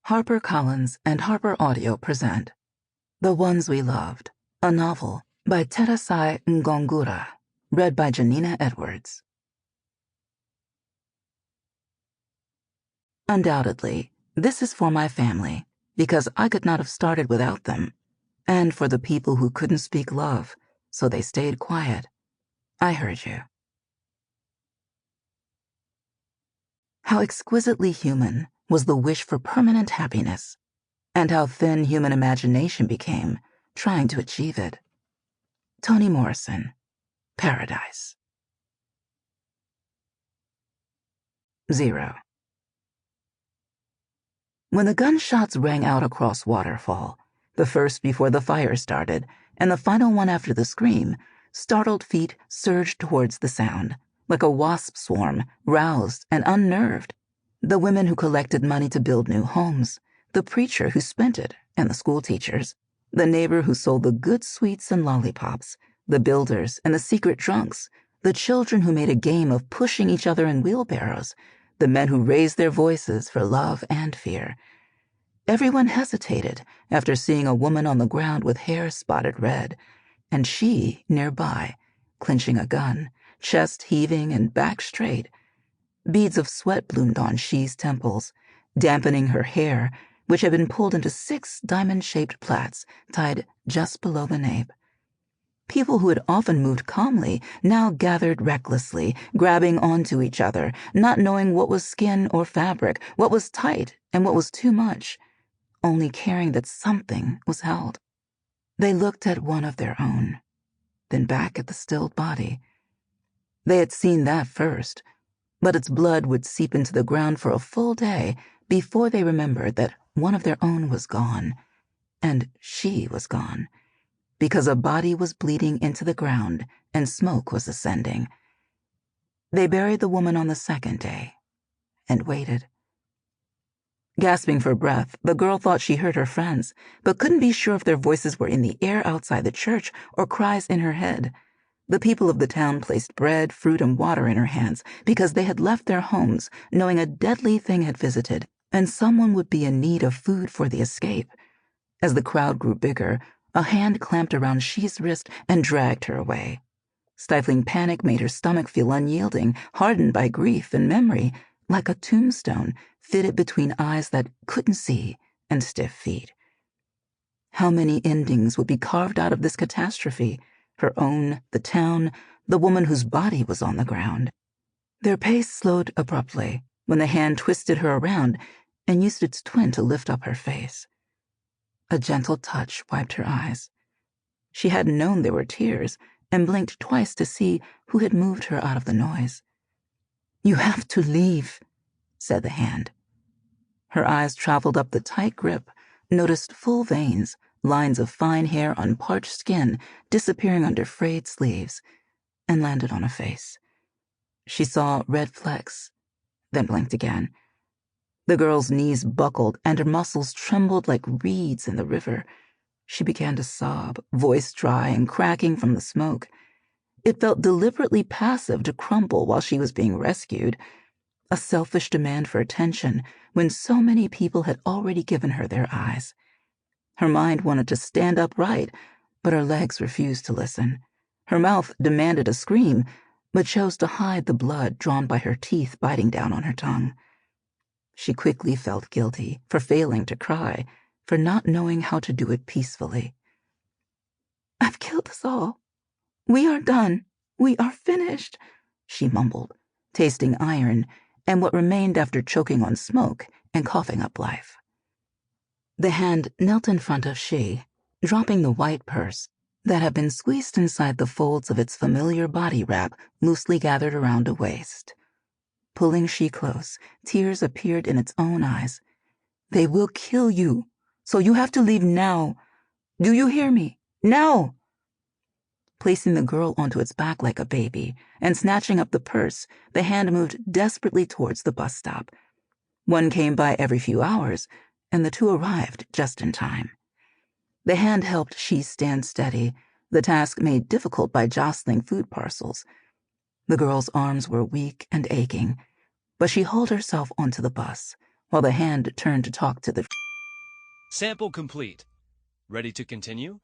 HarperCollins and HarperAudio present The Ones We Loved, a novel by Tarisai Ngangura, read by Janina Edwards. Undoubtedly, this is for my family, because I could not have started without them, and for the people who couldn't speak love, so they stayed quiet. I heard you. How exquisitely human was the wish for permanent happiness, and how thin human imagination became trying to achieve it. Toni Morrison, Paradise. 0. When the gunshots rang out across Waterfall, the first before the fire started, and the final one after the scream, startled feet surged towards the sound, like a wasp swarm, roused and unnerved. The women who collected money to build new homes, the preacher who spent it, and the school teachers, the neighbor who sold the good sweets and lollipops, the builders and the secret drunks, the children who made a game of pushing each other in wheelbarrows, the men who raised their voices for love and fear. Everyone hesitated after seeing a woman on the ground with hair spotted red, and she nearby, clenching a gun, chest heaving and back straight. Beads of sweat bloomed on she's temples, dampening her hair, which had been pulled into 6 diamond-shaped plaits tied just below the nape. People who had often moved calmly now gathered recklessly, grabbing onto each other, not knowing what was skin or fabric, what was tight and what was too much, only caring that something was held. They looked at one of their own, then back at the stilled body. They had seen that first, but its blood would seep into the ground for a full day before they remembered that one of their own was gone, and she was gone, because a body was bleeding into the ground and smoke was ascending. They buried the woman on the second day and waited. Gasping for breath, the girl thought she heard her friends, but couldn't be sure if their voices were in the air outside the church or cries in her head. The people of the town placed bread, fruit, and water in her hands because they had left their homes knowing a deadly thing had visited and someone would be in need of food for the escape. As the crowd grew bigger, a hand clamped around she's wrist and dragged her away. Stifling panic made her stomach feel unyielding, hardened by grief and memory, like a tombstone fitted between eyes that couldn't see and stiff feet. How many endings would be carved out of this catastrophe? Her own, the town, the woman whose body was on the ground. Their pace slowed abruptly when the hand twisted her around and used its twin to lift up her face. A gentle touch wiped her eyes. She hadn't known there were tears and blinked twice to see who had moved her out of the noise. "You have to leave," said the hand. Her eyes traveled up the tight grip, noticed full veins, lines of fine hair on parched skin disappearing under frayed sleeves, and landed on a face. She saw red flecks, then blinked again. The girl's knees buckled and her muscles trembled like reeds in the river. She began to sob, voice dry and cracking from the smoke. It felt deliberately passive to crumple while she was being rescued, a selfish demand for attention when so many people had already given her their eyes. Her mind wanted to stand upright, but her legs refused to listen. Her mouth demanded a scream, but chose to hide the blood drawn by her teeth biting down on her tongue. She quickly felt guilty for failing to cry, for not knowing how to do it peacefully. "I've killed us all. We are done. We are finished," she mumbled, tasting iron and what remained after choking on smoke and coughing up life. The hand knelt in front of she, dropping the white purse that had been squeezed inside the folds of its familiar body wrap loosely gathered around a waist. Pulling she close, tears appeared in its own eyes. "They will kill you, so you have to leave now. Do you hear me? Now!" Placing the girl onto its back like a baby and snatching up the purse, the hand moved desperately towards the bus stop. One came by every few hours, and the two arrived just in time. The hand helped she stand steady, the task made difficult by jostling food parcels. The girl's arms were weak and aching, but she hauled herself onto the bus, while the hand turned to talk to the... Sample complete. Ready to continue?